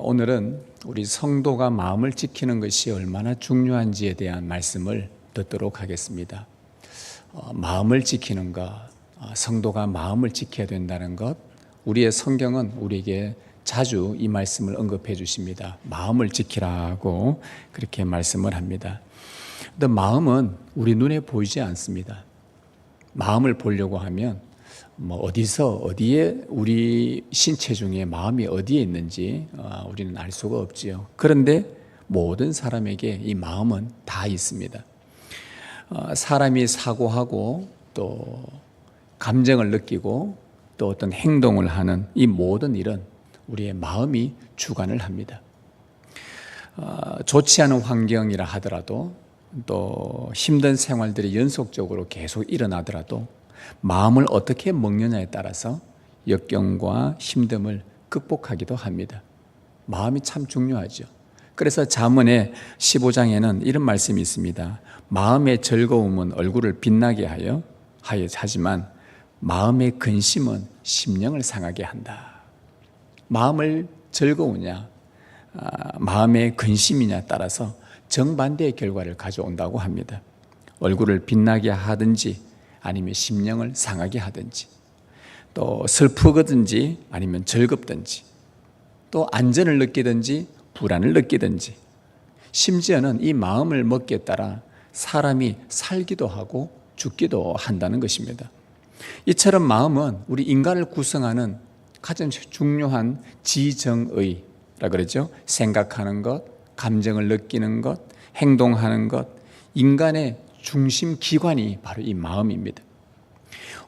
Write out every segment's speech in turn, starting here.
오늘은 우리 성도가 마음을 지키는 것이 얼마나 중요한지에 대한 말씀을 듣도록 하겠습니다. 마음을 지키는 것, 성도가 마음을 지켜야 된다는 것, 우리의 성경은 우리에게 자주 이 말씀을 언급해 주십니다. 마음을 지키라고 그렇게 말씀을 합니다. 근데 마음은 우리 눈에 보이지 않습니다. 마음을 보려고 하면 어디에 우리 신체 중에 마음이 어디에 있는지 우리는 알 수가 없지요. 그런데 모든 사람에게 이 마음은 다 있습니다. 사람이 사고하고 또 감정을 느끼고 또 어떤 행동을 하는 이 모든 일은 우리의 마음이 주관을 합니다. 좋지 않은 환경이라 하더라도 또 힘든 생활들이 연속적으로 계속 일어나더라도 마음을 어떻게 먹느냐에 따라서 역경과 힘듦을 극복하기도 합니다. 마음이 참 중요하죠. 그래서 잠언의 15장에는 이런 말씀이 있습니다. 마음의 즐거움은 얼굴을 빛나게 하지만 마음의 근심은 심령을 상하게 한다. 마음을 즐거우냐, 마음의 근심이냐 따라서 정반대의 결과를 가져온다고 합니다. 얼굴을 빛나게 하든지 아니면 심령을 상하게 하든지, 또 슬프든지 아니면 즐겁든지, 또 안전을 느끼든지 불안을 느끼든지, 심지어는 이 마음을 먹기에 따라 사람이 살기도 하고 죽기도 한다는 것입니다. 이처럼 마음은 우리 인간을 구성하는 가장 중요한 지정의라 그러죠. 생각하는 것, 감정을 느끼는 것, 행동하는 것, 인간의 중심 기관이 바로 이 마음입니다.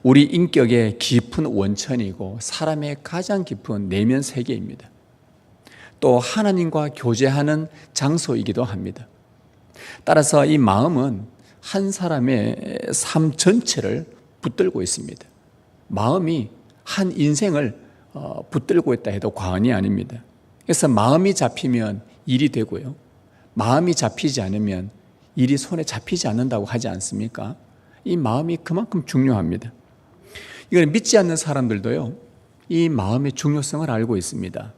우리 인격의 깊은 원천이고 사람의 가장 깊은 내면 세계입니다. 또 하나님과 교제하는 장소이기도 합니다. 따라서 이 마음은 한 사람의 삶 전체를 붙들고 있습니다. 마음이 한 인생을 붙들고 있다 해도 과언이 아닙니다. 그래서 마음이 잡히면 일이 되고요. 마음이 잡히지 않으면 일이 손에 잡히지 않는다고 하지 않습니까? 이 마음이 그만큼 중요합니다. 이건 믿지 않는 사람들도요, 이 마음의 중요성을 알고 있습니다.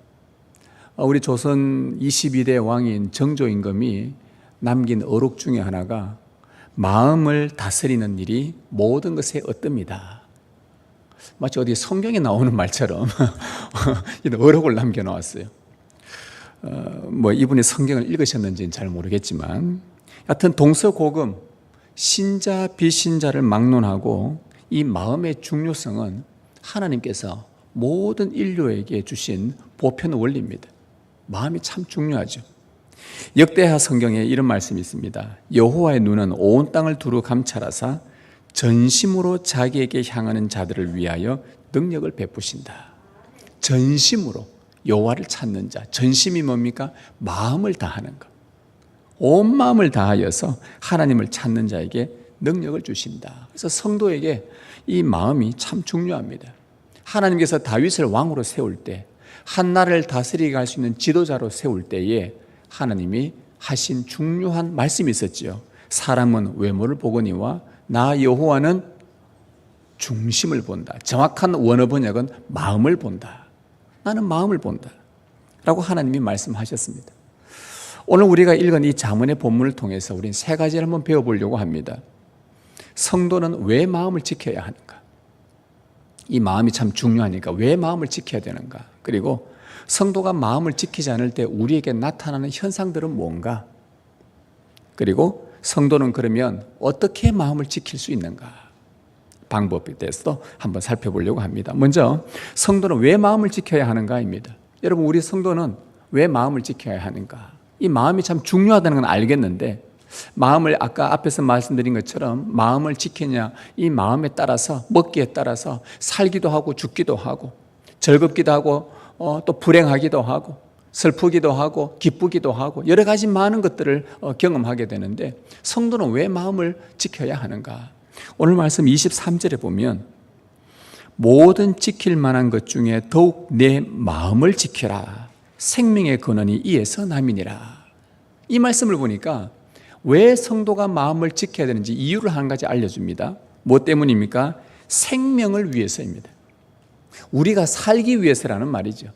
우리 조선 22대 왕인 정조임금이 남긴 어록 중에 하나가 마음을 다스리는 일이 모든 것의 어뜸이다. 마치 어디 성경에 나오는 말처럼 어록을 남겨놓았어요. 이분이 성경을 읽으셨는지는 잘 모르겠지만 하여튼 동서고금 신자 비신자를 막론하고 이 마음의 중요성은 하나님께서 모든 인류에게 주신 보편 원리입니다. 마음이 참 중요하죠. 역대하 성경에 이런 말씀이 있습니다. 여호와의 눈은 온 땅을 두루 감찰하사 전심으로 자기에게 향하는 자들을 위하여 능력을 베푸신다. 전심으로 여호와를 찾는 자, 전심이 뭡니까? 마음을 다하는 것. 온 마음을 다하여서 하나님을 찾는 자에게 능력을 주신다. 그래서 성도에게 이 마음이 참 중요합니다. 하나님께서 다윗을 왕으로 세울 때, 한 나라를 다스리게 할 수 있는 지도자로 세울 때에 하나님이 하신 중요한 말씀이 있었지요. 사람은 외모를 보거니와 나 여호와는 중심을 본다. 정확한 원어 번역은 마음을 본다. 나는 마음을 본다 라고 하나님이 말씀하셨습니다. 오늘 우리가 읽은 이 잠언의 본문을 통해서 우리는 세 가지를 한번 배워보려고 합니다. 성도는 왜 마음을 지켜야 하는가? 이 마음이 참 중요하니까 왜 마음을 지켜야 되는가? 그리고 성도가 마음을 지키지 않을 때 우리에게 나타나는 현상들은 뭔가? 그리고 성도는 그러면 어떻게 마음을 지킬 수 있는가? 방법에 대해서도 한번 살펴보려고 합니다. 먼저 성도는 왜 마음을 지켜야 하는가입니다. 여러분, 우리 성도는 왜 마음을 지켜야 하는가? 이 마음이 참 중요하다는 건 알겠는데 마음을 아까 앞에서 말씀드린 것처럼 마음을 지키냐, 이 마음에 따라서 먹기에 따라서 살기도 하고 죽기도 하고 즐겁기도 하고 또 불행하기도 하고 슬프기도 하고 기쁘기도 하고 여러 가지 많은 것들을 경험하게 되는데 성도는 왜 마음을 지켜야 하는가? 오늘 말씀 23절에 보면 모든 지킬 만한 것 중에 더욱 내 마음을 지켜라. 생명의 근원이 이에서 남이니라. 이 말씀을 보니까 왜 성도가 마음을 지켜야 되는지 이유를 한 가지 알려줍니다. 뭐 때문입니까? 생명을 위해서입니다. 우리가 살기 위해서라는 말이죠.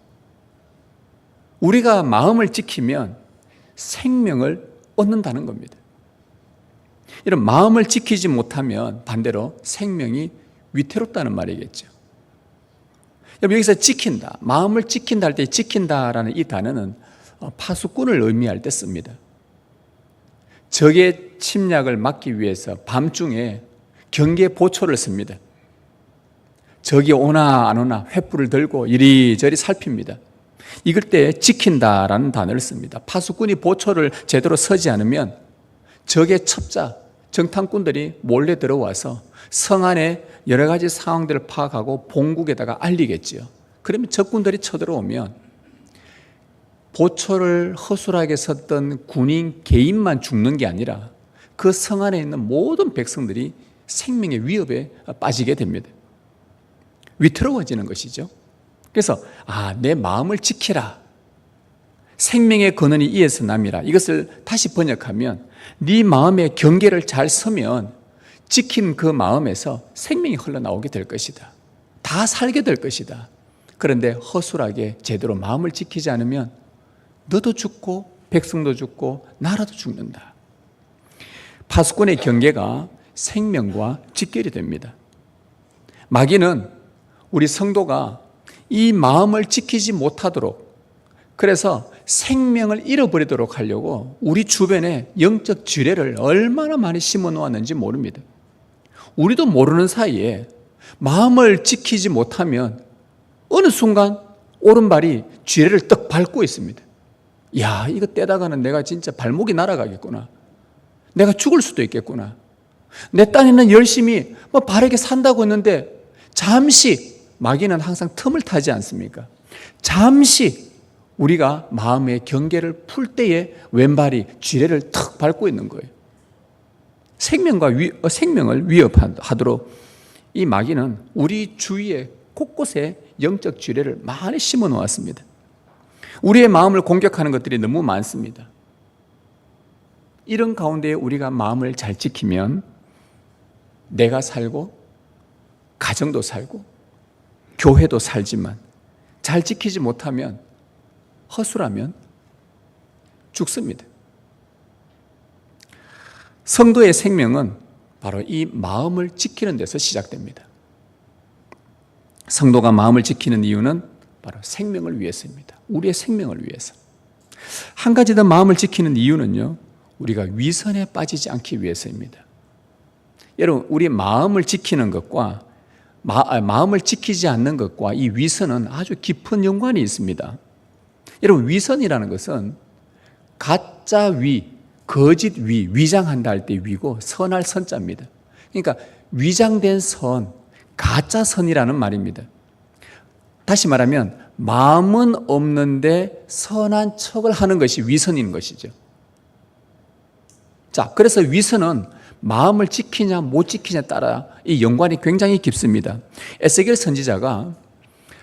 우리가 마음을 지키면 생명을 얻는다는 겁니다. 이런 마음을 지키지 못하면 반대로 생명이 위태롭다는 말이겠죠. 여기서 지킨다, 마음을 지킨다 할 때 지킨다라는 이 단어는 파수꾼을 의미할 때 씁니다. 적의 침략을 막기 위해서 밤중에 경계 보초를 씁니다. 적이 오나 안 오나 횃불을 들고 이리저리 살핍니다. 이럴 때 지킨다라는 단어를 씁니다. 파수꾼이 보초를 제대로 서지 않으면 적의 첩자, 정탐꾼들이 몰래 들어와서 성 안에 여러 가지 상황들을 파악하고 본국에다가 알리겠지요. 그러면 적군들이 쳐들어오면 보초를 허술하게 섰던 군인 개인만 죽는 게 아니라 그 성 안에 있는 모든 백성들이 생명의 위협에 빠지게 됩니다. 위태로워지는 것이죠. 그래서 내 마음을 지키라. 생명의 근원이 이에서 남이라. 이것을 다시 번역하면 네 마음의 경계를 잘 서면 지킨 그 마음에서 생명이 흘러나오게 될 것이다. 다 살게 될 것이다. 그런데 허술하게 제대로 마음을 지키지 않으면 너도 죽고 백성도 죽고 나라도 죽는다. 파수꾼의 경계가 생명과 직결이 됩니다. 마귀는 우리 성도가 이 마음을 지키지 못하도록, 그래서 생명을 잃어버리도록 하려고 우리 주변에 영적 지뢰를 얼마나 많이 심어 놓았는지 모릅니다. 우리도 모르는 사이에 마음을 지키지 못하면 어느 순간 오른발이 지뢰를 떡 밟고 있습니다. 야, 이거 떼다가는 내가 진짜 발목이 날아가겠구나. 내가 죽을 수도 있겠구나. 내 딴에는 열심히 바르게 산다고 했는데 잠시, 마귀는 항상 틈을 타지 않습니까? 잠시 우리가 마음의 경계를 풀 때에 왼발이 지뢰를 턱 밟고 있는 거예요. 생명을 위협하도록 이 마귀는 우리 주위에 곳곳에 영적 지뢰를 많이 심어 놓았습니다. 우리의 마음을 공격하는 것들이 너무 많습니다. 이런 가운데 우리가 마음을 잘 지키면 내가 살고 가정도 살고 교회도 살지만 잘 지키지 못하면, 허술하면 죽습니다. 성도의 생명은 바로 이 마음을 지키는 데서 시작됩니다. 성도가 마음을 지키는 이유는 바로 생명을 위해서입니다. 우리의 생명을 위해서. 한 가지 더 마음을 지키는 이유는요, 우리가 위선에 빠지지 않기 위해서입니다. 여러분, 우리 마음을 지키는 것과 마음을 지키지 않는 것과 이 위선은 아주 깊은 연관이 있습니다. 여러분, 위선이라는 것은 가짜 위, 거짓 위, 위장한다 할 때 위고 선할 선자입니다. 그러니까 위장된 선, 가짜 선이라는 말입니다. 다시 말하면 마음은 없는데 선한 척을 하는 것이 위선인 것이죠. 자, 그래서 위선은 마음을 지키냐 못 지키냐에 따라 이 연관이 굉장히 깊습니다. 에스겔 선지자가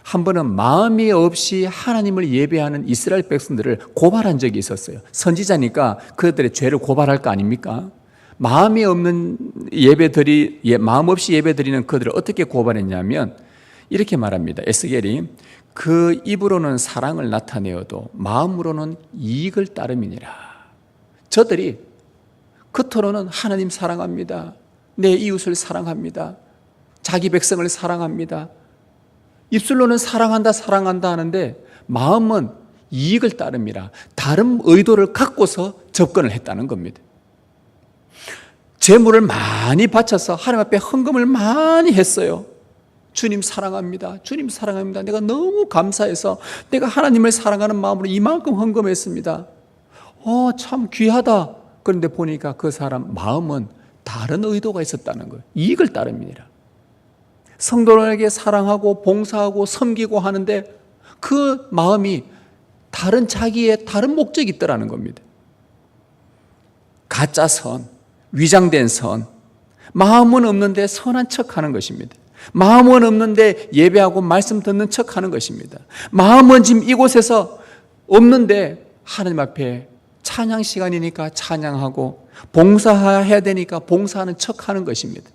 한 번은 마음이 없이 하나님을 예배하는 이스라엘 백성들을 고발한 적이 있었어요. 선지자니까 그들의 죄를 고발할 거 아닙니까? 마음이 없는 마음 없이 예배드리는 그들을 어떻게 고발했냐면 이렇게 말합니다. 에스겔이 그 입으로는 사랑을 나타내어도 마음으로는 이익을 따름이니라. 저들이 겉으로는 하나님 사랑합니다. 내 이웃을 사랑합니다. 자기 백성을 사랑합니다. 입술로는 사랑한다 하는데 마음은 이익을 따름이라. 다른 의도를 갖고서 접근을 했다는 겁니다. 재물을 많이 바쳐서 하나님 앞에 헌금을 많이 했어요. 주님 사랑합니다. 주님 사랑합니다. 내가 너무 감사해서 내가 하나님을 사랑하는 마음으로 이만큼 헌금했습니다. 참 귀하다. 그런데 보니까 그 사람 마음은 다른 의도가 있었다는 거예요. 이익을 따름이니라. 성도들에게 사랑하고 봉사하고 섬기고 하는데 그 마음이 자기의 다른 목적이 있더라는 겁니다. 가짜 선, 위장된 선, 마음은 없는데 선한 척하는 것입니다. 마음은 없는데 예배하고 말씀 듣는 척하는 것입니다. 마음은 지금 이곳에서 없는데 하나님 앞에 찬양 시간이니까 찬양하고 봉사해야 되니까 봉사하는 척하는 것입니다.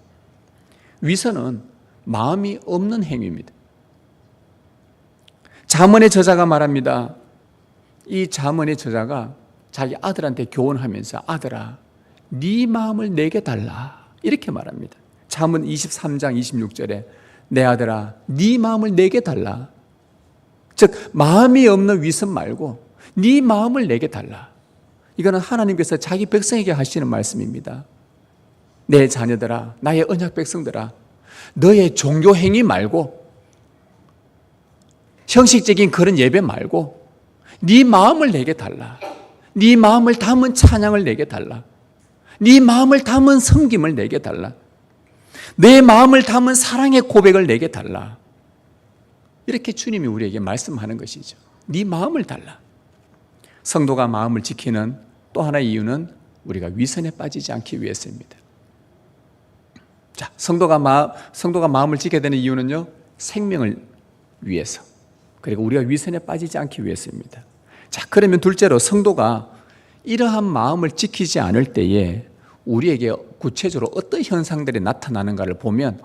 위선은 마음이 없는 행위입니다. 잠언의 저자가 말합니다. 이 잠언의 저자가 자기 아들한테 교훈하면서 아들아, 네 마음을 내게 달라 이렇게 말합니다. 잠언 23장 26절에 내 아들아, 네 마음을 내게 달라. 즉 마음이 없는 위선 말고 네 마음을 내게 달라. 이거는 하나님께서 자기 백성에게 하시는 말씀입니다. 내 자녀들아, 나의 언약 백성들아, 너의 종교 행위 말고 형식적인 그런 예배 말고 네 마음을 내게 달라. 네 마음을 담은 찬양을 내게 달라. 네 마음을 담은 섬김을 내게 달라. 내 마음을 담은 사랑의 고백을 내게 달라. 이렇게 주님이 우리에게 말씀하는 것이죠. 네 마음을 달라. 성도가 마음을 지키는 또 하나의 이유는 우리가 위선에 빠지지 않기 위해서입니다. 자, 성도가 마음을 지켜야 되는 이유는요, 생명을 위해서, 그리고 우리가 위선에 빠지지 않기 위해서입니다. 자, 그러면 둘째로 성도가 이러한 마음을 지키지 않을 때에 우리에게 구체적으로 어떤 현상들이 나타나는가를 보면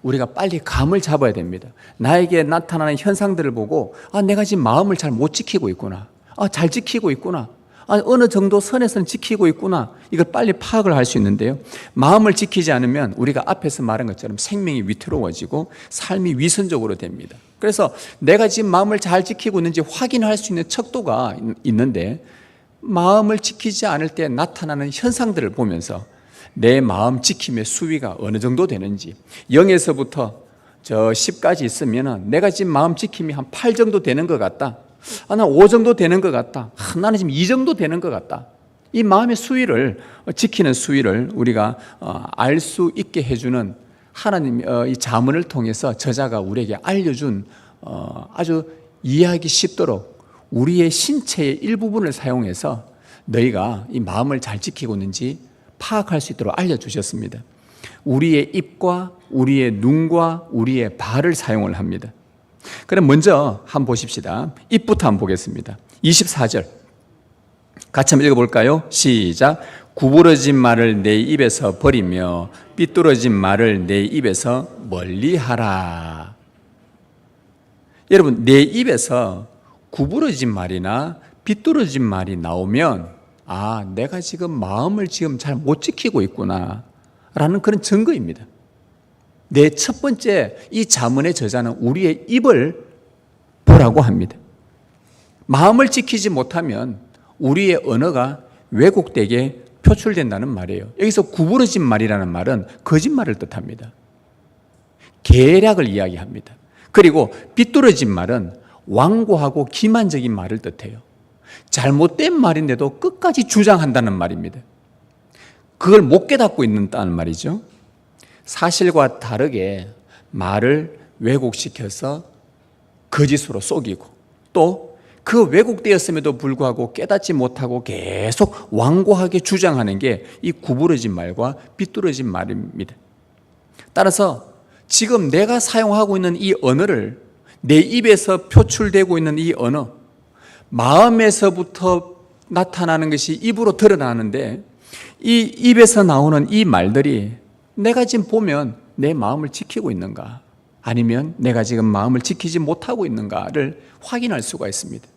우리가 빨리 감을 잡아야 됩니다. 나에게 나타나는 현상들을 보고 내가 지금 마음을 잘 못 지키고 있구나. 잘 지키고 있구나. 어느 정도 선에서는 지키고 있구나. 이걸 빨리 파악을 할 수 있는데요. 마음을 지키지 않으면 우리가 앞에서 말한 것처럼 생명이 위태로워지고 삶이 위선적으로 됩니다. 그래서 내가 지금 마음을 잘 지키고 있는지 확인할 수 있는 척도가 있는데 마음을 지키지 않을 때 나타나는 현상들을 보면서 내 마음 지킴의 수위가 어느 정도 되는지 0에서부터 10까지 있으면 내가 지금 마음 지킴이 한 8 정도 되는 것 같다. 난 5 정도 되는 것 같다. 나는 지금 2 정도 되는 것 같다. 이 마음의 수위를 지키는 수위를 우리가 알 수 있게 해주는 하나님 이 잠언을 통해서 저자가 우리에게 알려준 아주 이해하기 쉽도록 우리의 신체의 일부분을 사용해서 너희가 이 마음을 잘 지키고 있는지 파악할 수 있도록 알려주셨습니다. 우리의 입과 우리의 눈과 우리의 발을 사용을 합니다. 그럼 먼저 한번 보십시다. 입부터 한번 보겠습니다. 24절 같이 한번 읽어볼까요? 시작. 구부러진 말을 내 입에서 버리며 삐뚤어진 말을 내 입에서 멀리하라. 여러분, 내 입에서 구부러진 말이나 삐뚤어진 말이 나오면 내가 지금 마음을 지금 잘 못 지키고 있구나 라는 그런 증거입니다. 내 첫 번째 이 잠언의 저자는 우리의 입을 보라고 합니다. 마음을 지키지 못하면 우리의 언어가 왜곡되게 표출된다는 말이에요. 여기서 구부러진 말이라는 말은 거짓말을 뜻합니다. 계략을 이야기합니다. 그리고 삐뚤어진 말은 완고하고 기만적인 말을 뜻해요. 잘못된 말인데도 끝까지 주장한다는 말입니다. 그걸 못 깨닫고 있다는 말이죠. 사실과 다르게 말을 왜곡시켜서 거짓으로 속이고 또 그 왜곡되었음에도 불구하고 깨닫지 못하고 계속 완고하게 주장하는 게 이 구부러진 말과 삐뚤어진 말입니다. 따라서 지금 내가 사용하고 있는 이 언어를 내 입에서 표출되고 있는 이 언어, 마음에서부터 나타나는 것이 입으로 드러나는데 이 입에서 나오는 이 말들이 내가 지금 보면 내 마음을 지키고 있는가 아니면 내가 지금 마음을 지키지 못하고 있는가를 확인할 수가 있습니다.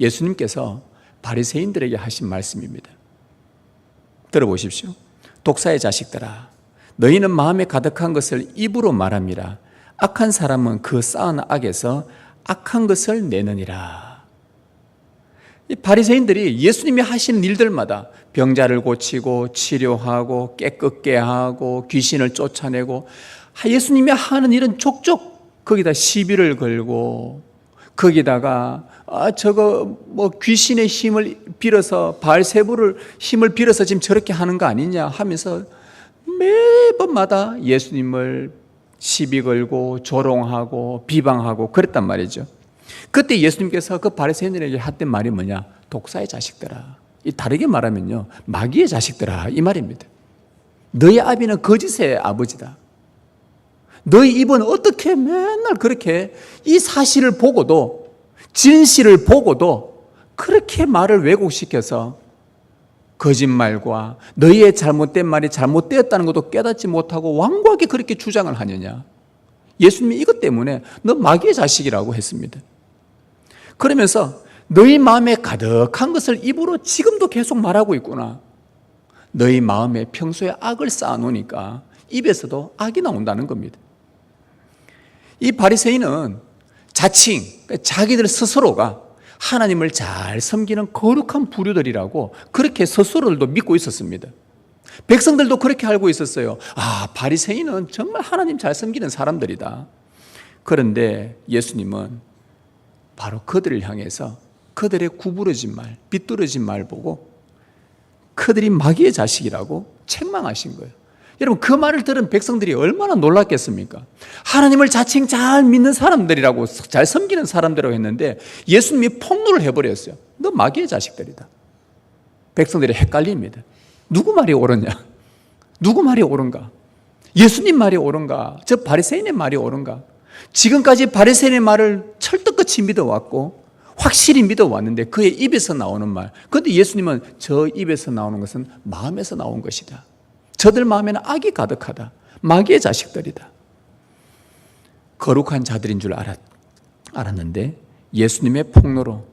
예수님께서 바리새인들에게 하신 말씀입니다. 들어보십시오. 독사의 자식들아, 너희는 마음에 가득한 것을 입으로 말함이라. 악한 사람은 그 쌓은 악에서 악한 것을 내느니라. 이 바리새인들이 예수님이 하시는 일들마다 병자를 고치고 치료하고 깨끗게 하고 귀신을 쫓아내고 예수님이 하는 일은 족족 거기다 시비를 걸고 거기다가 귀신의 힘을 빌어서 바알세부를 힘을 빌어서 지금 저렇게 하는 거 아니냐 하면서 매번마다 예수님을 시비 걸고 조롱하고 비방하고 그랬단 말이죠. 그때 예수님께서 그 바리새인들에게 했던 말이 뭐냐? 독사의 자식들아. 이 다르게 말하면요, 마귀의 자식들아 이 말입니다. 너희 아비는 거짓의 아버지다. 너희 입은 어떻게 맨날 그렇게 이 사실을 보고도 진실을 보고도 그렇게 말을 왜곡시켜서 거짓말과 너희의 잘못된 말이 잘못되었다는 것도 깨닫지 못하고 완고하게 그렇게 주장을 하느냐. 예수님이 이것 때문에 너 마귀의 자식이라고 했습니다. 그러면서 너희 마음에 가득한 것을 입으로 지금도 계속 말하고 있구나. 너희 마음에 평소에 악을 쌓아놓으니까 입에서도 악이 나온다는 겁니다. 이 바리새인은 자칭, 자기들 스스로가 하나님을 잘 섬기는 거룩한 부류들이라고 그렇게 스스로들도 믿고 있었습니다. 백성들도 그렇게 알고 있었어요. 아, 바리새인은 정말 하나님 잘 섬기는 사람들이다. 그런데 예수님은 바로 그들을 향해서 그들의 구부러진 말, 비뚤어진 말 보고 그들이 마귀의 자식이라고 책망하신 거예요. 여러분, 그 말을 들은 백성들이 얼마나 놀랐겠습니까? 하나님을 자칭 잘 믿는 사람들이라고, 잘 섬기는 사람들이라고 했는데 예수님이 폭로를 해버렸어요. 너 마귀의 자식들이다. 백성들이 헷갈립니다. 누구 말이 옳으냐? 누구 말이 옳은가? 예수님 말이 옳은가? 저 바리새인의 말이 옳은가? 지금까지 바리새인의 말을 철떡같이 믿어왔고 확실히 믿어왔는데 그의 입에서 나오는 말, 그런데 예수님은 저 입에서 나오는 것은 마음에서 나온 것이다. 저들 마음에는 악이 가득하다. 마귀의 자식들이다. 거룩한 자들인 줄 알았는데 예수님의 폭로로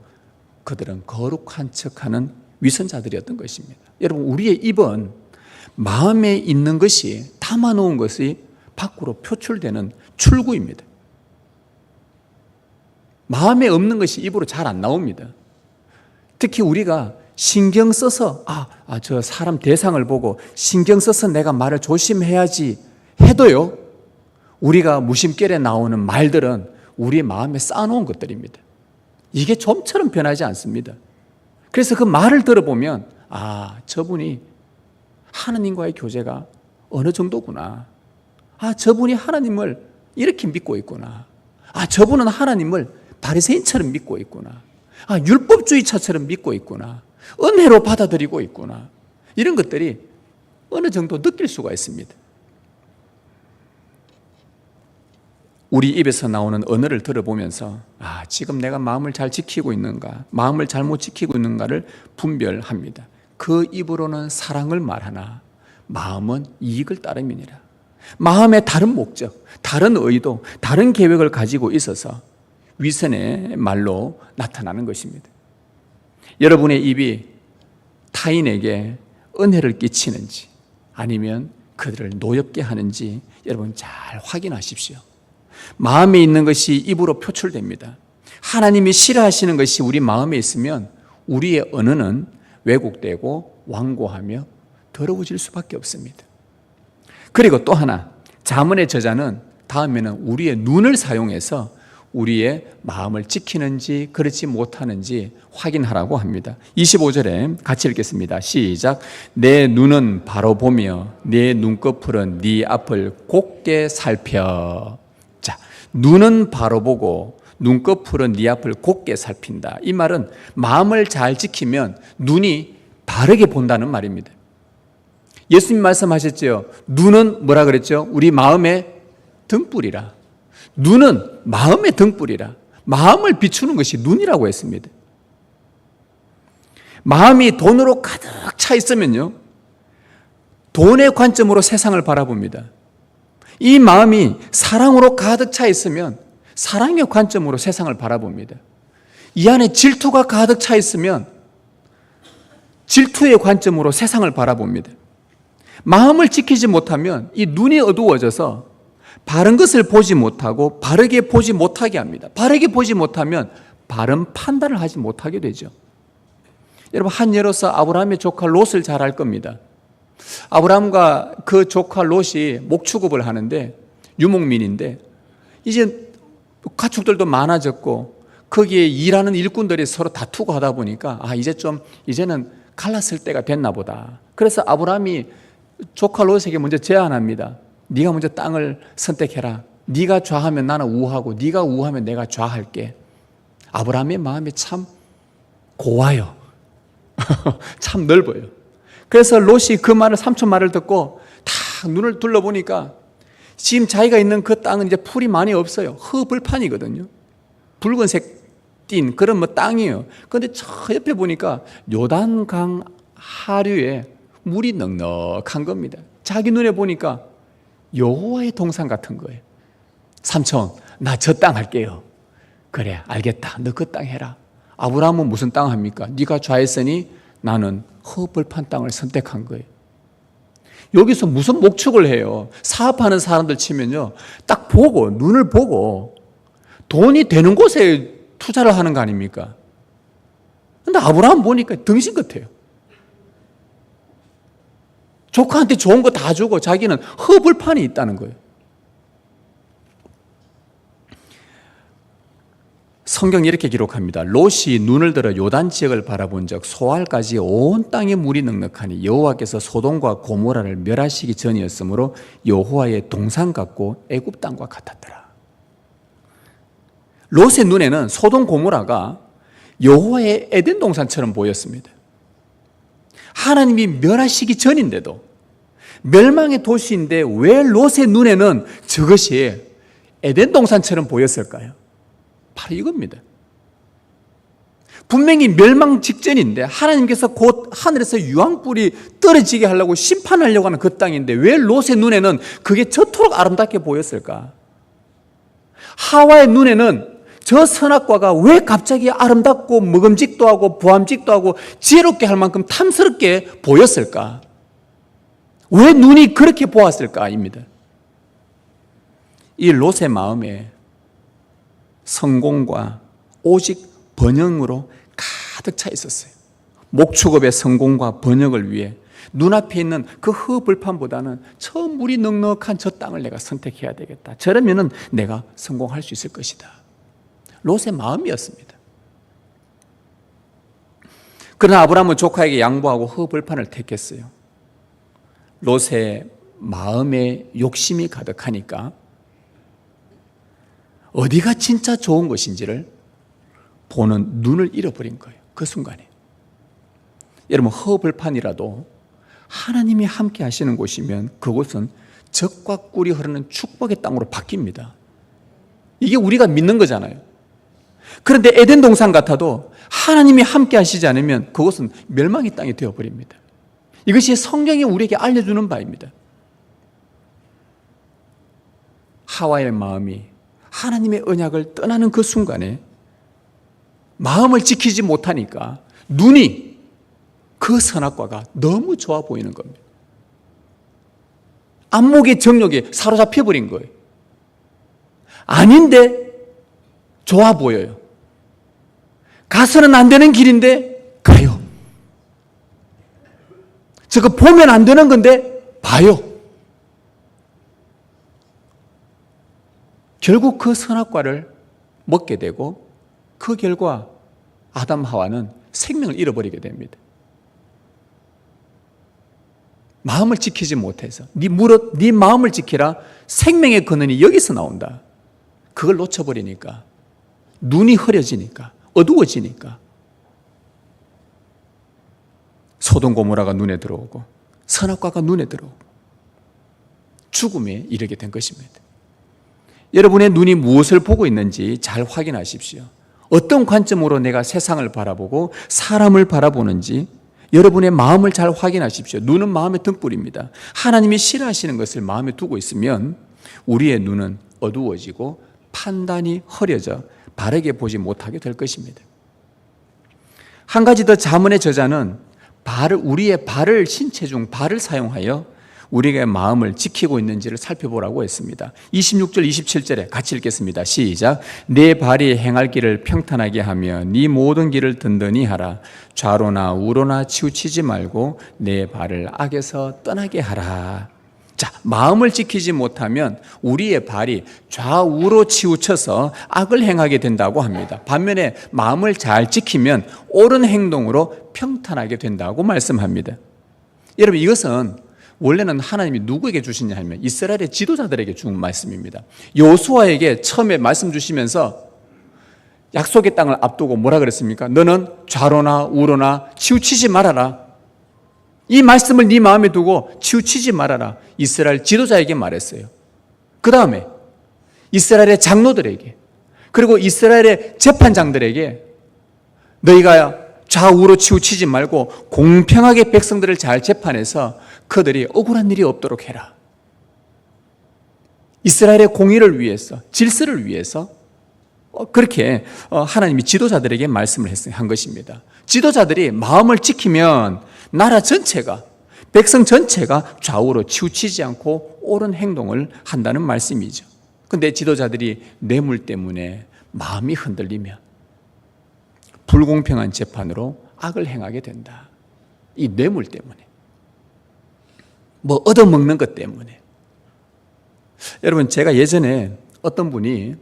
그들은 거룩한 척하는 위선자들이었던 것입니다. 여러분, 우리의 입은 마음에 있는 것이, 담아놓은 것이 밖으로 표출되는 출구입니다. 마음에 없는 것이 입으로 잘 안 나옵니다. 특히 우리가 신경 써서 저 사람 대상을 보고 신경 써서 내가 말을 조심해야지 해도요, 우리가 무심결에 나오는 말들은 우리 마음에 쌓아놓은 것들입니다. 이게 좀처럼 변하지 않습니다. 그래서 그 말을 들어보면 저분이 하나님과의 교제가 어느 정도구나. 저분이 하나님을 이렇게 믿고 있구나. 저분은 하나님을 바리새인처럼 믿고 있구나. 율법주의자처럼 믿고 있구나. 은혜로 받아들이고 있구나. 이런 것들이 어느 정도 느낄 수가 있습니다. 우리 입에서 나오는 언어를 들어보면서 지금 내가 마음을 잘 지키고 있는가, 마음을 잘못 지키고 있는가를 분별합니다. 그 입으로는 사랑을 말하나 마음은 이익을 따름이니라. 마음에 다른 목적, 다른 의도, 다른 계획을 가지고 있어서 위선의 말로 나타나는 것입니다. 여러분의 입이 타인에게 은혜를 끼치는지 아니면 그들을 노엽게 하는지 여러분 잘 확인하십시오. 마음에 있는 것이 입으로 표출됩니다. 하나님이 싫어하시는 것이 우리 마음에 있으면 우리의 언어는 왜곡되고 완고하며 더러워질 수밖에 없습니다. 그리고 또 하나, 잠언의 저자는 다음에는 우리의 눈을 사용해서 우리의 마음을 지키는지 그렇지 못하는지 확인하라고 합니다. 25절에 같이 읽겠습니다. 시작. 내 눈은 바로 보며 내 눈꺼풀은 네 앞을 곱게 살펴. 자, 눈은 바로 보고 눈꺼풀은 네 앞을 곱게 살핀다. 이 말은 마음을 잘 지키면 눈이 바르게 본다는 말입니다. 예수님 말씀하셨죠. 눈은 뭐라 그랬죠? 우리 마음의 등불이라. 눈은 마음의 등불이라. 마음을 비추는 것이 눈이라고 했습니다. 마음이 돈으로 가득 차 있으면요, 돈의 관점으로 세상을 바라봅니다. 이 마음이 사랑으로 가득 차 있으면 사랑의 관점으로 세상을 바라봅니다. 이 안에 질투가 가득 차 있으면 질투의 관점으로 세상을 바라봅니다. 마음을 지키지 못하면 이 눈이 어두워져서 바른 것을 보지 못하고 바르게 보지 못하게 합니다. 바르게 보지 못하면 바른 판단을 하지 못하게 되죠. 여러분, 한 예로서 아브라함의 조카 롯을 잘 알 겁니다. 아브라함과 그 조카 롯이 목축업을 하는데 유목민인데 이제 가축들도 많아졌고 거기에 일하는 일꾼들이 서로 다투고 하다 보니까 이제는 갈랐을 때가 됐나 보다. 그래서 아브라함이 조카 롯에게 먼저 제안합니다. 네가 먼저 땅을 선택해라. 네가 좌하면 나는 우하고 네가 우하면 내가 좌할게. 아브라함의 마음이 참 고와요. 참 넓어요. 그래서 롯이 그 말을, 삼촌 말을 듣고 다 눈을 둘러보니까 지금 자기가 있는 그 땅은 이제 풀이 많이 없어요. 흙불판이거든요. 붉은색 띤 그런 땅이에요. 그런데 저 옆에 보니까 요단강 하류에 물이 넉넉한 겁니다. 자기 눈에 보니까 여호와의 동산 같은 거예요. 삼촌, 나 저 땅 할게요. 그래, 알겠다. 너 그 땅 해라. 아브라함은 무슨 땅 합니까? 네가 좌했으니 나는 허벌판 땅을 선택한 거예요. 여기서 무슨 목축을 해요? 사업하는 사람들 치면요, 딱 보고, 눈을 보고 돈이 되는 곳에 투자를 하는 거 아닙니까? 근데 아브라함 보니까 등신 같아요. 조카한테 좋은 거 다 주고 자기는 허벌판이 있다는 거예요. 성경이 이렇게 기록합니다. 롯이 눈을 들어 요단 지역을 바라본 적 소알까지 온 땅에 물이 넉넉하니 여호와께서 소돔과 고모라를 멸하시기 전이었으므로 여호와의 동산 같고 애굽 땅과 같았더라. 롯의 눈에는 소돔 고모라가 여호와의 에덴 동산처럼 보였습니다. 하나님이 멸하시기 전인데도, 멸망의 도시인데 왜 롯의 눈에는 저것이 에덴 동산처럼 보였을까요? 바로 이겁니다. 분명히 멸망 직전인데 하나님께서 곧 하늘에서 유황불이 떨어지게 하려고 심판하려고 하는 그 땅인데 왜 롯의 눈에는 그게 저토록 아름답게 보였을까? 하와의 눈에는 저 선악과가 왜 갑자기 아름답고 먹음직도 하고 부함직도 하고 지혜롭게 할 만큼 탐스럽게 보였을까? 왜 눈이 그렇게 보았을까입니다. 이 롯의 마음에 성공과 오직 번영으로 가득 차 있었어요. 목축업의 성공과 번영을 위해 눈앞에 있는 그 허벌판보다는 저 물이 넉넉한 저 땅을 내가 선택해야 되겠다. 저러면은 내가 성공할 수 있을 것이다. 롯의 마음이었습니다. 그러나 아브라함은 조카에게 양보하고 허벌판을 택했어요. 롯의 마음에 욕심이 가득하니까 어디가 진짜 좋은 것인지를 보는 눈을 잃어버린 거예요. 그 순간에. 여러분, 허벌판이라도 하나님이 함께 하시는 곳이면 그곳은 젖과 꿀이 흐르는 축복의 땅으로 바뀝니다. 이게 우리가 믿는 거잖아요. 그런데 에덴 동산 같아도 하나님이 함께 하시지 않으면 그곳은 멸망의 땅이 되어버립니다. 이것이 성경이 우리에게 알려주는 바입니다. 하와의 마음이 하나님의 언약을 떠나는 그 순간에 마음을 지키지 못하니까 눈이 그 선악과가 너무 좋아 보이는 겁니다. 안목의 정욕에 사로잡혀 버린 거예요. 아닌데 좋아 보여요. 가서는 안 되는 길인데 가요. 저거 보면 안 되는 건데 봐요. 결국 그 선악과를 먹게 되고 그 결과 아담 하와는 생명을 잃어버리게 됩니다. 마음을 지키지 못해서 네 마음을 지키라. 생명의 근원이 여기서 나온다. 그걸 놓쳐버리니까 눈이 흐려지니까 어두워지니까 소돔 고모라가 눈에 들어오고 선악과가 눈에 들어오고 죽음에 이르게 된 것입니다. 여러분의 눈이 무엇을 보고 있는지 잘 확인하십시오. 어떤 관점으로 내가 세상을 바라보고 사람을 바라보는지 여러분의 마음을 잘 확인하십시오. 눈은 마음의 등불입니다. 하나님이 싫어하시는 것을 마음에 두고 있으면 우리의 눈은 어두워지고 판단이 흐려져 바르게 보지 못하게 될 것입니다. 한 가지 더 잠언의 저자는 우리의 발을 신체 중 발을 사용하여 우리가 마음을 지키고 있는지를 살펴보라고 했습니다. 26절 27절에 같이 읽겠습니다. 시작. 내 발이 행할 길을 평탄하게 하며 네 모든 길을 든든히 하라. 좌로나 우로나 치우치지 말고 내 발을 악에서 떠나게 하라. 자, 마음을 지키지 못하면 우리의 발이 좌우로 치우쳐서 악을 행하게 된다고 합니다. 반면에 마음을 잘 지키면 옳은 행동으로 평탄하게 된다고 말씀합니다. 여러분, 이것은 원래는 하나님이 누구에게 주시냐 하면 이스라엘의 지도자들에게 준 말씀입니다. 여호수아에게 처음에 말씀 주시면서 약속의 땅을 앞두고 뭐라 그랬습니까? 너는 좌로나 우로나 치우치지 말아라. 이 말씀을 네 마음에 두고 치우치지 말아라. 이스라엘 지도자에게 말했어요. 그 다음에 이스라엘의 장로들에게 그리고 이스라엘의 재판장들에게 너희가 좌우로 치우치지 말고 공평하게 백성들을 잘 재판해서 그들이 억울한 일이 없도록 해라. 이스라엘의 공의를 위해서, 질서를 위해서 그렇게 하나님이 지도자들에게 말씀을 한 것입니다. 지도자들이 마음을 지키면 나라 전체가, 백성 전체가 좌우로 치우치지 않고 옳은 행동을 한다는 말씀이죠. 근데 지도자들이 뇌물 때문에 마음이 흔들리면 불공평한 재판으로 악을 행하게 된다. 이 뇌물 때문에, 뭐 얻어먹는 것 때문에. 여러분, 제가 예전에 어떤 분이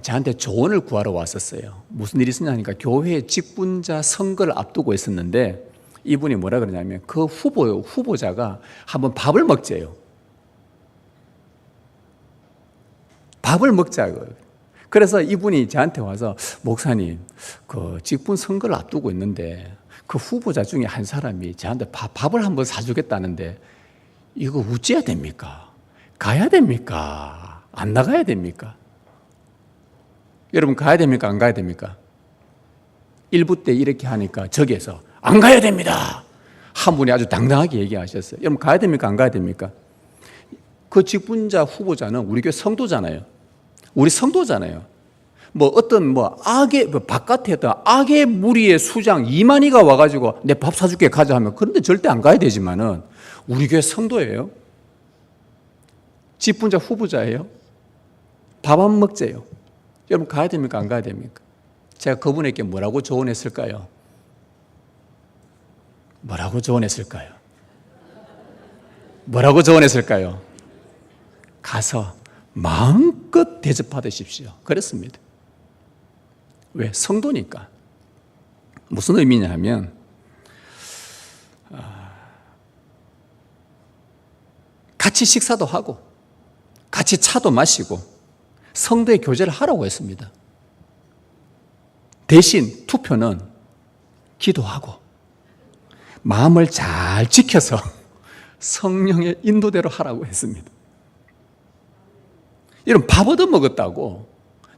저한테 조언을 구하러 왔었어요. 무슨 일이 있었냐니까 교회 직분자 선거를 앞두고 있었는데 이분이 뭐라 그러냐면 그 후보자가 한번 밥을 먹재요. 밥을 먹자고요. 그래서 이분이 저한테 와서 목사님, 그 직분 선거를 앞두고 있는데 그 후보자 중에 한 사람이 저한테 밥을 한번 사주겠다는데 이거 어찌해야 됩니까? 가야 됩니까? 안 나가야 됩니까? 여러분, 가야 됩니까? 안 가야 됩니까? 1부 때 이렇게 하니까 저기에서 안 가야 됩니다. 한 분이 아주 당당하게 얘기하셨어요. 여러분, 가야 됩니까? 안 가야 됩니까? 그 직분자 후보자는 우리 교회 성도잖아요. 우리 성도잖아요. 뭐 어떤 악의, 바깥에 어떤 악의 무리의 수장 이만희가 와가지고 내 밥 사줄게 가자 하면 그런데 절대 안 가야 되지만은 우리 교회 성도예요. 직분자 후보자예요. 밥 안 먹재요. 여러분, 가야 됩니까? 안 가야 됩니까? 제가 그분에게 뭐라고 조언했을까요? 뭐라고 조언했을까요? 뭐라고 조언했을까요? 가서 마음껏 대접받으십시오. 그랬습니다. 왜? 성도니까. 무슨 의미냐 하면 같이 식사도 하고 같이 차도 마시고 성도의 교제를 하라고 했습니다. 대신 투표는 기도하고 마음을 잘 지켜서 성령의 인도대로 하라고 했습니다. 여러분, 밥 얻어먹었다고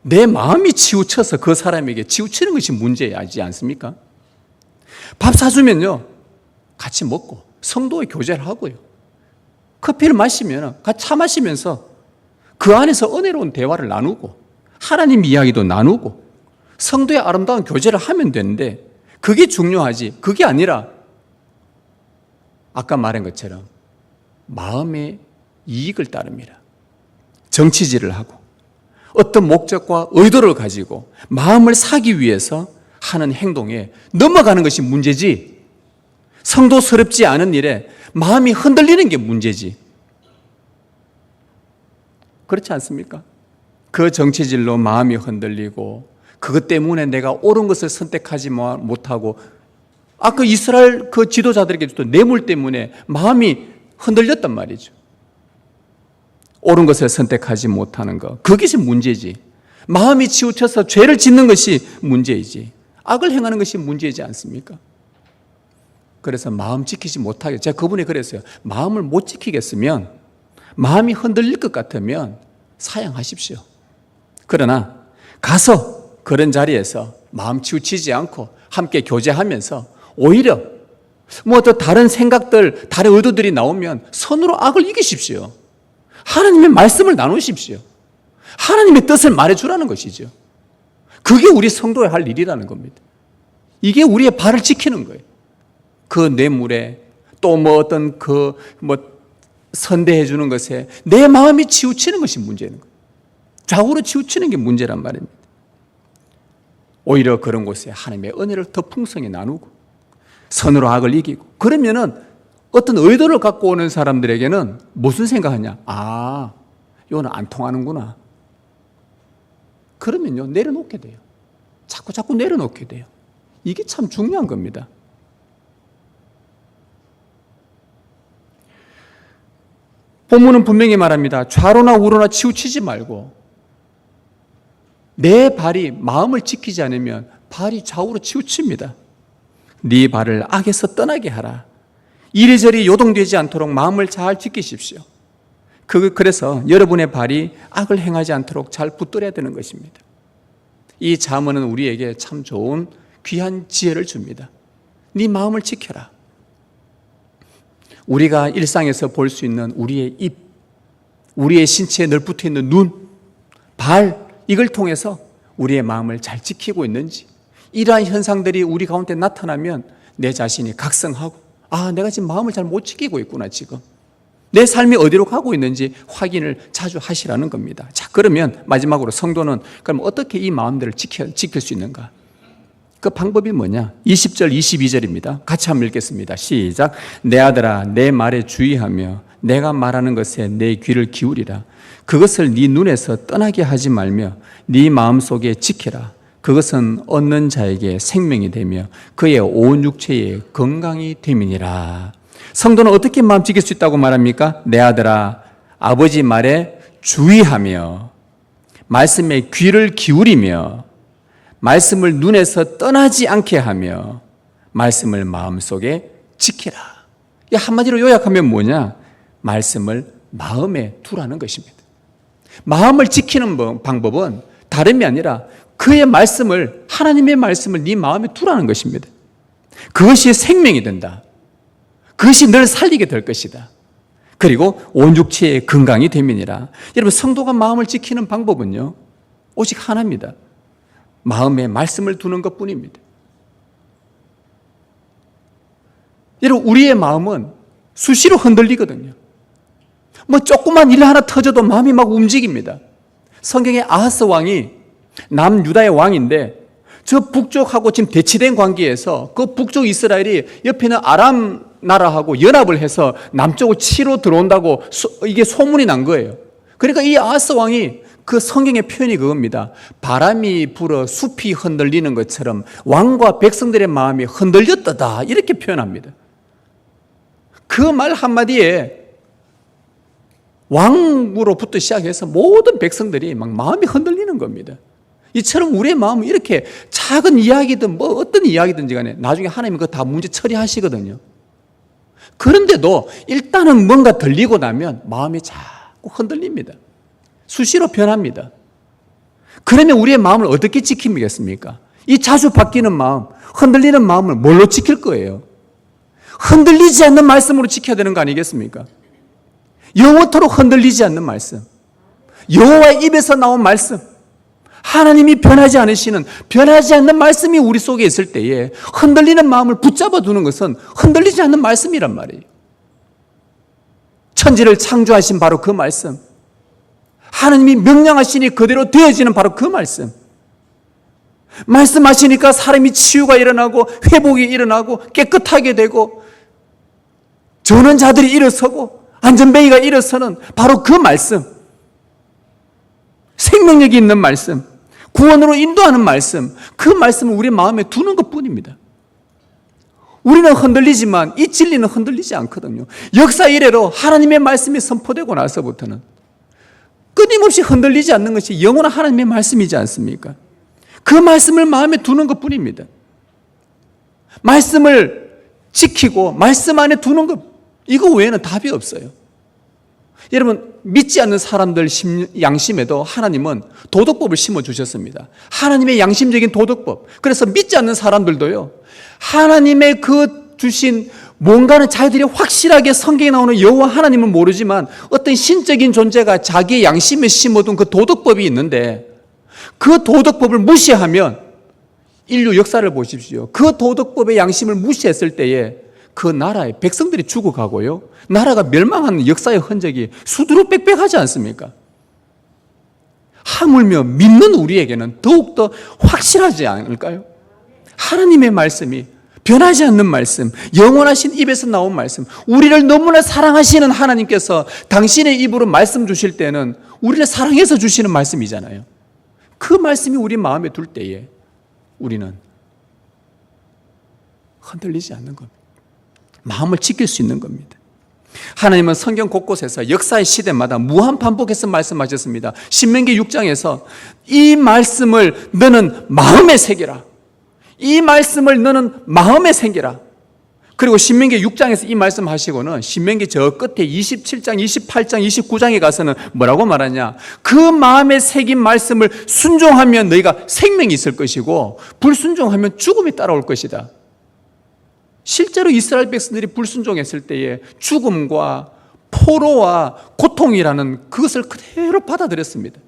내 마음이 치우쳐서 그 사람에게 치우치는 것이 문제이지 않습니까? 밥 사주면요 같이 먹고 성도의 교제를 하고요, 커피를 마시면 같이 차 마시면서 그 안에서 은혜로운 대화를 나누고 하나님 이야기도 나누고 성도의 아름다운 교제를 하면 되는데 그게 중요하지, 그게 아니라 아까 말한 것처럼 마음의 이익을 따릅니다. 정치질을 하고 어떤 목적과 의도를 가지고 마음을 사기 위해서 하는 행동에 넘어가는 것이 문제지, 성도스럽지 않은 일에 마음이 흔들리는 게 문제지. 그렇지 않습니까? 그 정치질로 마음이 흔들리고 그것 때문에 내가 옳은 것을 선택하지 못하고 아까 이스라엘 그 지도자들에게도 뇌물 때문에 마음이 흔들렸단 말이죠. 옳은 것을 선택하지 못하는 것, 그것이 문제지. 마음이 치우쳐서 죄를 짓는 것이 문제이지, 악을 행하는 것이 문제이지 않습니까? 그래서 마음 지키지 못하게, 제가 그분이 그랬어요. 마음을 못 지키겠으면, 마음이 흔들릴 것 같으면 사양하십시오. 그러나 가서 그런 자리에서 마음 치우치지 않고 함께 교제하면서 오히려 뭐 또 다른 생각들, 다른 의도들이 나오면 선으로 악을 이기십시오. 하나님의 말씀을 나누십시오. 하나님의 뜻을 말해주라는 것이죠. 그게 우리 성도의 할 일이라는 겁니다. 이게 우리의 발을 지키는 거예요. 그 뇌물에 또 어떤 선대해 주는 것에 내 마음이 치우치는 것이 문제인 거예요. 좌우로 치우치는 게 문제란 말입니다. 오히려 그런 곳에 하나님의 은혜를 더 풍성히 나누고 선으로 악을 이기고, 그러면은 어떤 의도를 갖고 오는 사람들에게는 무슨 생각하냐? 아, 이거는 안 통하는구나. 그러면요 내려놓게 돼요. 자꾸 내려놓게 돼요. 이게 참 중요한 겁니다. 본문은 분명히 말합니다. 좌로나 우로나 치우치지 말고, 내 발이 마음을 지키지 않으면 발이 좌우로 치우칩니다. 네 발을 악에서 떠나게 하라. 이리저리 요동되지 않도록 마음을 잘 지키십시오. 그래서 여러분의 발이 악을 행하지 않도록 잘 붙들어야 되는 것입니다. 이 잠언은 우리에게 참 좋은 귀한 지혜를 줍니다. 네 마음을 지켜라. 우리가 일상에서 볼 수 있는 우리의 입, 우리의 신체에 늘 붙어 있는 눈, 발, 이걸 통해서 우리의 마음을 잘 지키고 있는지, 이러한 현상들이 우리 가운데 나타나면 내 자신이 각성하고, 내가 지금 마음을 잘 못 지키고 있구나, 지금. 내 삶이 어디로 가고 있는지 확인을 자주 하시라는 겁니다. 자, 그러면 마지막으로 성도는 그럼 어떻게 이 마음들을 지킬 수 있는가? 그 방법이 뭐냐? 20절, 22절입니다. 같이 한번 읽겠습니다. 시작. 내 아들아, 내 말에 주의하며 내가 말하는 것에 내 귀를 기울이라. 그것을 네 눈에서 떠나게 하지 말며 네 마음속에 지키라. 그것은 얻는 자에게 생명이 되며 그의 온 육체에 건강이 됨이니라. 성도는 어떻게 마음 지킬 수 있다고 말합니까? 내 아들아, 아버지 말에 주의하며 말씀에 귀를 기울이며 말씀을 눈에서 떠나지 않게 하며 말씀을 마음속에 지키라. 한마디로 요약하면 뭐냐? 말씀을 마음에 두라는 것입니다. 마음을 지키는 방법은 다름이 아니라 그의 말씀을, 하나님의 말씀을 네 마음에 두라는 것입니다. 그것이 생명이 된다. 그것이 늘 살리게 될 것이다. 그리고 온 육체의 건강이 됨이니라. 여러분, 성도가 마음을 지키는 방법은요, 오직 하나입니다. 마음에 말씀을 두는 것뿐입니다. 여러분, 우리의 마음은 수시로 흔들리거든요. 조그만 일 하나 터져도 마음이 막 움직입니다. 성경의 아하스 왕이 남유다의 왕인데, 저 북쪽하고 지금 대치된 관계에서 그 북쪽 이스라엘이 옆에는 아람 나라하고 연합을 해서 남쪽으로 치러 들어온다고 이게 소문이 난 거예요. 그러니까 이 아하스 왕이, 그 성경의 표현이 그겁니다. 바람이 불어 숲이 흔들리는 것처럼 왕과 백성들의 마음이 흔들렸다, 이렇게 표현합니다. 그 말 한마디에 왕으로부터 시작해서 모든 백성들이 막 마음이 흔들리는 겁니다. 이처럼 우리의 마음은 이렇게 작은 이야기든 어떤 이야기든지 간에 나중에 하나님이 그거 다 문제 처리하시거든요. 그런데도 일단은 뭔가 들리고 나면 마음이 자꾸 흔들립니다. 수시로 변합니다. 그러면 우리의 마음을 어떻게 지키겠습니까? 이 자주 바뀌는 마음, 흔들리는 마음을 뭘로 지킬 거예요? 흔들리지 않는 말씀으로 지켜야 되는 거 아니겠습니까? 영원토록 흔들리지 않는 말씀, 여호와의 입에서 나온 말씀, 하나님이 변하지 않는 말씀이 우리 속에 있을 때에 흔들리는 마음을 붙잡아 두는 것은 흔들리지 않는 말씀이란 말이에요. 천지를 창조하신 바로 그 말씀, 하나님이 명령하시니 그대로 되어지는 바로 그 말씀, 말씀하시니까 사람이 치유가 일어나고 회복이 일어나고 깨끗하게 되고 저는 자들이 일어서고 안전뱅이가 일어서는 바로 그 말씀, 생명력이 있는 말씀, 구원으로 인도하는 말씀, 그 말씀을 우리 마음에 두는 것뿐입니다. 우리는 흔들리지만 이 진리는 흔들리지 않거든요. 역사 이래로 하나님의 말씀이 선포되고 나서부터는 끊임없이 흔들리지 않는 것이 영원한 하나님의 말씀이지 않습니까? 그 말씀을 마음에 두는 것뿐입니다. 말씀을 지키고 말씀 안에 두는 것, 이거 외에는 답이 없어요. 여러분, 믿지 않는 사람들 양심에도 하나님은 도덕법을 심어주셨습니다. 하나님의 양심적인 도덕법. 그래서 믿지 않는 사람들도요, 하나님의 그 주신 뭔가는 자기들이 확실하게 성경에 나오는 여호와 하나님은 모르지만 어떤 신적인 존재가 자기의 양심에 심어둔 그 도덕법이 있는데, 그 도덕법을 무시하면, 인류 역사를 보십시오. 그 도덕법의 양심을 무시했을 때에 그 나라의 백성들이 죽어가고요, 나라가 멸망하는 역사의 흔적이 수두룩빽빽하지 않습니까? 하물며 믿는 우리에게는 더욱더 확실하지 않을까요? 하나님의 말씀이 변하지 않는 말씀, 영원하신 입에서 나온 말씀, 우리를 너무나 사랑하시는 하나님께서 당신의 입으로 말씀 주실 때는 우리를 사랑해서 주시는 말씀이잖아요. 그 말씀이 우리 마음에 둘 때에 우리는 흔들리지 않는 겁니다. 마음을 지킬 수 있는 겁니다. 하나님은 성경 곳곳에서 역사의 시대마다 무한 반복해서 말씀하셨습니다. 신명기 6장에서 이 말씀을 너는 마음에 새겨라. 이 말씀을 너는 마음에 새겨라. 그리고 신명기 6장에서 이 말씀하시고는 신명기 저 끝에 27장, 28장, 29장에 가서는 뭐라고 말하냐? 그 마음에 새긴 말씀을 순종하면 너희가 생명이 있을 것이고 불순종하면 죽음이 따라올 것이다. 실제로 이스라엘 백성들이 불순종했을 때에 죽음과 포로와 고통이라는 그것을 그대로 받아들였습니다.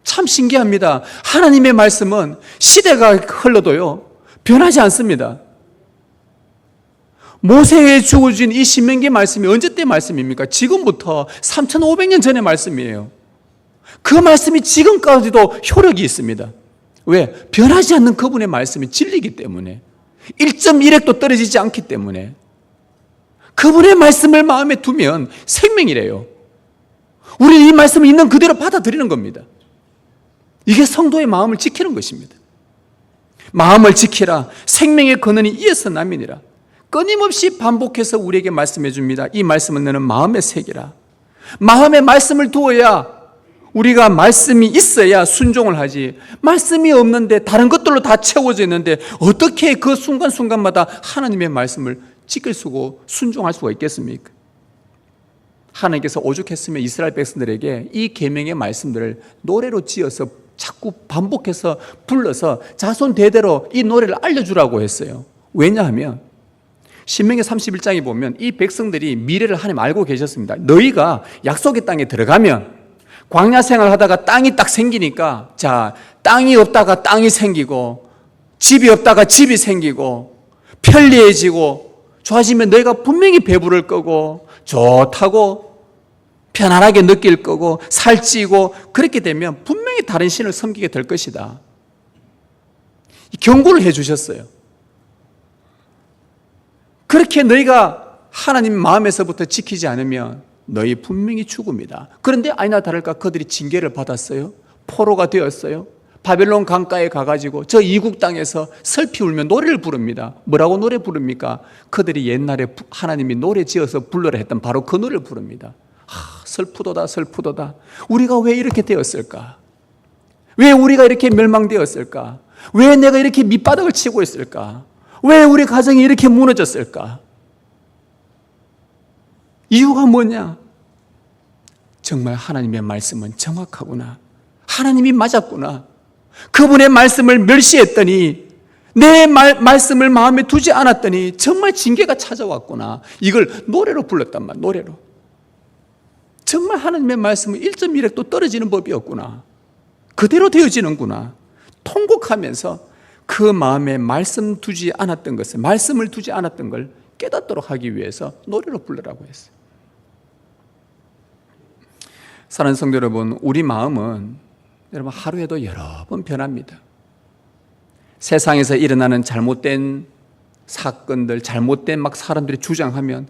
참 신기합니다. 하나님의 말씀은 시대가 흘러도요 변하지 않습니다. 모세에 주어진 이 신명기 말씀이 언제 때 말씀입니까? 지금부터 3,500년 전의 말씀이에요. 그 말씀이 지금까지도 효력이 있습니다. 왜? 변하지 않는 그분의 말씀이 진리이기 때문에, 1.1핵도 떨어지지 않기 때문에. 그분의 말씀을 마음에 두면 생명이래요. 우리는 이 말씀을 있는 그대로 받아들이는 겁니다. 이게 성도의 마음을 지키는 것입니다. 마음을 지키라. 생명의 근원이 이에서 남이니라. 끊임없이 반복해서 우리에게 말씀해 줍니다. 이 말씀은 너는 마음에 새기라. 마음에 말씀을 두어야, 우리가 말씀이 있어야 순종을 하지, 말씀이 없는데 다른 것들로 다 채워져 있는데 어떻게 그 순간순간마다 하나님의 말씀을 지킬 수고 순종할 수가 있겠습니까? 하나님께서 오죽했으면 이스라엘 백성들에게 이 계명의 말씀들을 노래로 지어서 자꾸 반복해서 불러서 자손 대대로 이 노래를 알려주라고 했어요. 왜냐하면 신명기 31장에 보면 이 백성들이 미래를 하나님 알고 계셨습니다. 너희가 약속의 땅에 들어가면, 광야 생활하다가 땅이 딱 생기니까, 자, 땅이 없다가 땅이 생기고, 집이 없다가 집이 생기고, 편리해지고 좋아지면 너희가 분명히 배부를 거고 좋다고 편안하게 느낄 거고 살찌고, 그렇게 되면 분명히 다른 신을 섬기게 될 것이다. 경고를 해 주셨어요. 그렇게 너희가 하나님 마음에서부터 지키지 않으면 너희 분명히 죽음이다. 그런데 아니나 다를까 그들이 징계를 받았어요. 포로가 되었어요. 바벨론 강가에 가가지고 저 이국 땅에서 슬피 울며 노래를 부릅니다. 뭐라고 노래 부릅니까? 그들이 옛날에 하나님이 노래 지어서 불러라 했던 바로 그 노래를 부릅니다. 슬프도다 슬프도다. 우리가 왜 이렇게 되었을까? 왜 우리가 이렇게 멸망되었을까? 왜 내가 이렇게 밑바닥을 치고 있을까? 왜 우리 가정이 이렇게 무너졌을까? 이유가 뭐냐? 정말 하나님의 말씀은 정확하구나. 하나님이 맞았구나. 그분의 말씀을 멸시했더니, 내 말씀을 마음에 두지 않았더니 정말 징계가 찾아왔구나. 이걸 노래로 불렀단 말이야. 노래로. 정말 하나님의 말씀은 1.1핵도 떨어지는 법이 없구나. 그대로 되어지는구나. 통곡하면서 그 마음에 말씀을 두지 않았던 걸 깨닫도록 하기 위해서 노래로 부르라고 했어요. 사랑하는 성도 여러분, 우리 마음은 여러분 하루에도 여러 번 변합니다. 세상에서 일어나는 잘못된 사건들, 잘못된 막 사람들이 주장하면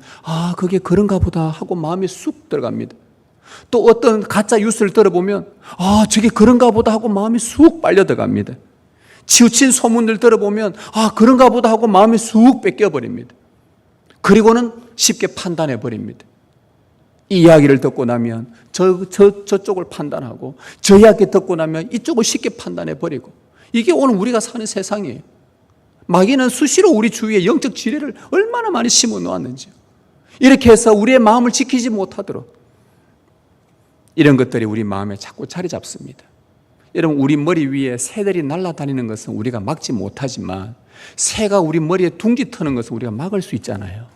그게 그런가 보다 하고 마음이 쑥 들어갑니다. 또 어떤 가짜 뉴스를 들어보면 저게 그런가 보다 하고 마음이 쑥 빨려 들어갑니다. 치우친 소문들 들어보면 그런가 보다 하고 마음이 쑥 뺏겨버립니다. 그리고는 쉽게 판단해 버립니다. 이 이야기를 듣고 나면 저쪽을 판단하고, 저 이야기 듣고 나면 이쪽을 쉽게 판단해 버리고, 이게 오늘 우리가 사는 세상이에요. 마귀는 수시로 우리 주위에 영적 지뢰를 얼마나 많이 심어 놓았는지요. 이렇게 해서 우리의 마음을 지키지 못하도록, 이런 것들이 우리 마음에 자꾸 자리 잡습니다. 여러분, 우리 머리 위에 새들이 날아다니는 것은 우리가 막지 못하지만 새가 우리 머리에 둥지 트는 것은 우리가 막을 수 있잖아요.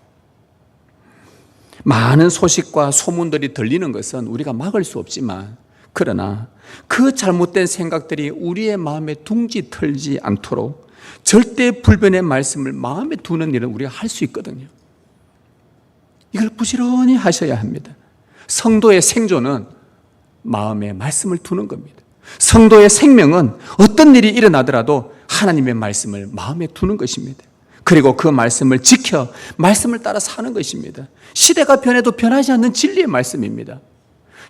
많은 소식과 소문들이 들리는 것은 우리가 막을 수 없지만, 그러나 그 잘못된 생각들이 우리의 마음에 둥지 틀지 않도록 절대 불변의 말씀을 마음에 두는 일은 우리가 할 수 있거든요. 이걸 부지런히 하셔야 합니다. 성도의 생존은 마음에 말씀을 두는 겁니다. 성도의 생명은 어떤 일이 일어나더라도 하나님의 말씀을 마음에 두는 것입니다. 그리고 그 말씀을 지켜 말씀을 따라 사는 것입니다. 시대가 변해도 변하지 않는 진리의 말씀입니다.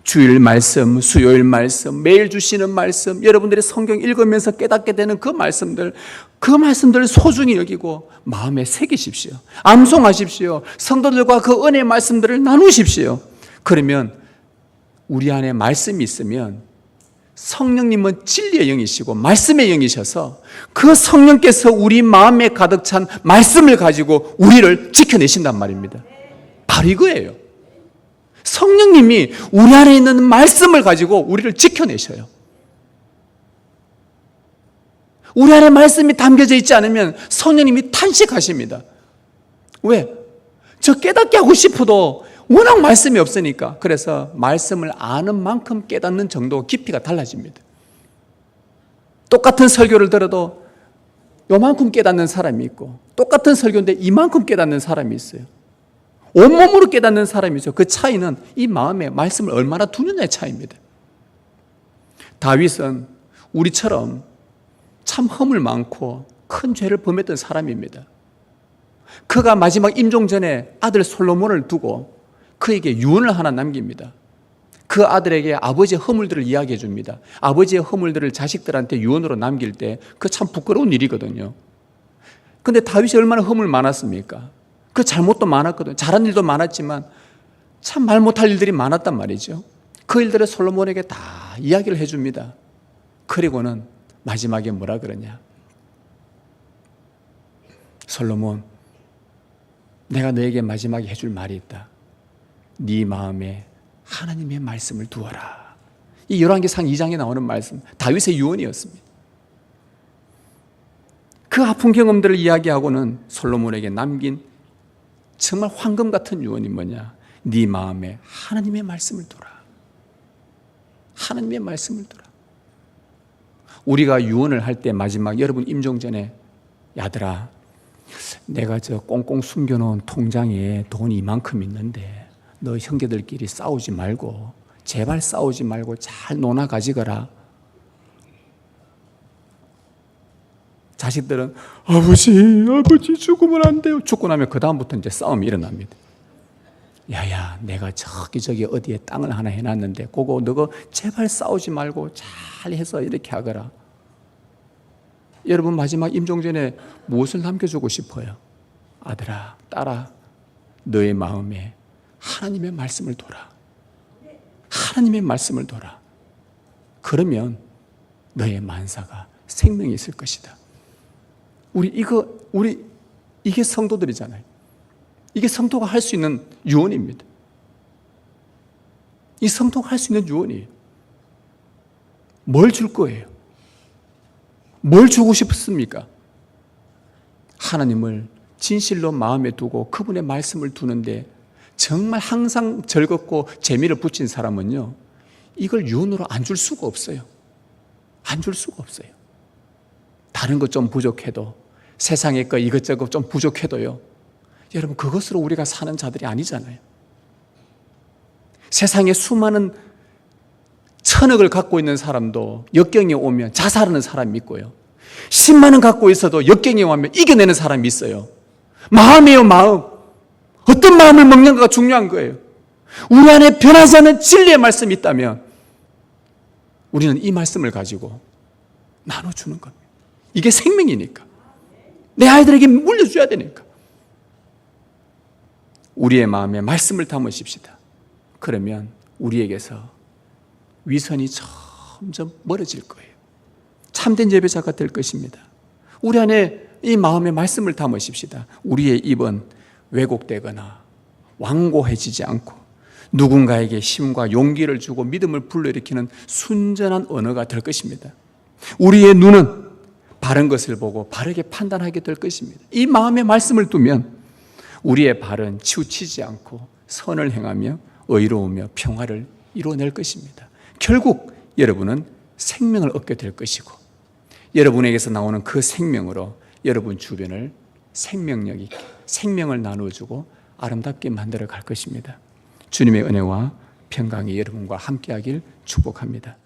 주일 말씀, 수요일 말씀, 매일 주시는 말씀, 여러분들이 성경 읽으면서 깨닫게 되는 그 말씀들을 소중히 여기고 마음에 새기십시오. 암송하십시오. 성도들과 그 은혜의 말씀들을 나누십시오. 그러면 우리 안에 말씀이 있으면, 성령님은 진리의 영이시고 말씀의 영이셔서 그 성령께서 우리 마음에 가득 찬 말씀을 가지고 우리를 지켜내신단 말입니다. 바로 이거예요. 성령님이 우리 안에 있는 말씀을 가지고 우리를 지켜내셔요. 우리 안에 말씀이 담겨져 있지 않으면 성령님이 탄식하십니다. 왜? 저 깨닫게 하고 싶어도 워낙 말씀이 없으니까. 그래서 말씀을 아는 만큼 깨닫는 정도 깊이가 달라집니다. 똑같은 설교를 들어도 요만큼 깨닫는 사람이 있고 똑같은 설교인데 이만큼 깨닫는 사람이 있어요. 온몸으로 깨닫는 사람이 있어요. 그 차이는 이 마음에 말씀을 얼마나 두느냐의 차이입니다. 다윗은 우리처럼 참 허물 많고 큰 죄를 범했던 사람입니다. 그가 마지막 임종 전에 아들 솔로몬을 두고 그에게 유언을 하나 남깁니다. 그 아들에게 아버지의 허물들을 이야기해 줍니다. 아버지의 허물들을 자식들한테 유언으로 남길 때 그 참 부끄러운 일이거든요. 근데 다윗이 얼마나 허물 많았습니까? 그 잘못도 많았거든요. 잘한 일도 많았지만 참 말 못할 일들이 많았단 말이죠. 그 일들을 솔로몬에게 다 이야기를 해줍니다. 그리고는 마지막에 뭐라 그러냐? 솔로몬, 내가 너에게 마지막에 해줄 말이 있다. 네 마음에 하나님의 말씀을 두어라. 이 열왕기상 2장에 나오는 말씀, 다윗의 유언이었습니다. 그 아픈 경험들을 이야기하고는 솔로몬에게 남긴 정말 황금 같은 유언이 뭐냐? 네 마음에 하나님의 말씀을 두라. 하나님의 말씀을 두라. 우리가 유언을 할 때 마지막 여러분 임종 전에 야들아, 내가 저 꽁꽁 숨겨놓은 통장에 돈이 이만큼 있는데 너 형제들끼리 싸우지 말고 제발 싸우지 말고 잘 논아 가지거라. 자식들은 아버지 죽으면 안 돼요. 죽고 나면 그 다음부터 이제 싸움이 일어납니다. 야야, 내가 저기 어디에 땅을 하나 해놨는데 그거 너가 제발 싸우지 말고 잘 해서 이렇게 하거라. 여러분 마지막 임종 전에 무엇을 남겨주고 싶어요? 아들아, 딸아, 너의 마음에 하나님의 말씀을 둬라. 하나님의 말씀을 둬라. 그러면 너의 만사가 생명이 있을 것이다. 이게 성도들이잖아요. 이게 성도가 할 수 있는 유언입니다. 이 성도가 할 수 있는 유언이에요. 뭘 줄 거예요? 뭘 주고 싶습니까? 하나님을 진실로 마음에 두고 그분의 말씀을 두는데 정말 항상 즐겁고 재미를 붙인 사람은요, 이걸 유언으로 안 줄 수가 없어요. 안 줄 수가 없어요. 다른 것 좀 부족해도, 세상의 거 이것저것 좀 부족해도요, 여러분 그것으로 우리가 사는 자들이 아니잖아요. 세상에 수많은 천억을 갖고 있는 사람도 역경이 오면 자살하는 사람이 있고요, 10만 원 갖고 있어도 역경이 오면 이겨내는 사람이 있어요. 마음이에요, 마음. 어떤 마음을 먹는가가 중요한 거예요. 우리 안에 변하지 않는 진리의 말씀이 있다면 우리는 이 말씀을 가지고 나눠주는 겁니다. 이게 생명이니까. 내 아이들에게 물려줘야 되니까. 우리의 마음에 말씀을 담으십시다. 그러면 우리에게서 위선이 점점 멀어질 거예요. 참된 예배자가 될 것입니다. 우리 안에 이 마음에 말씀을 담으십시다. 우리의 입은 왜곡되거나 완고해지지 않고 누군가에게 힘과 용기를 주고 믿음을 불러일으키는 순전한 언어가 될 것입니다. 우리의 눈은 바른 것을 보고 바르게 판단하게 될 것입니다. 이 마음에 말씀을 두면 우리의 발은 치우치지 않고 선을 행하며 의로우며 평화를 이루어낼 것입니다. 결국 여러분은 생명을 얻게 될 것이고, 여러분에게서 나오는 그 생명으로 여러분 주변을 생명력 있게 생명을 나눠주고 아름답게 만들어 갈 것입니다. 주님의 은혜와 평강이 여러분과 함께하길 축복합니다.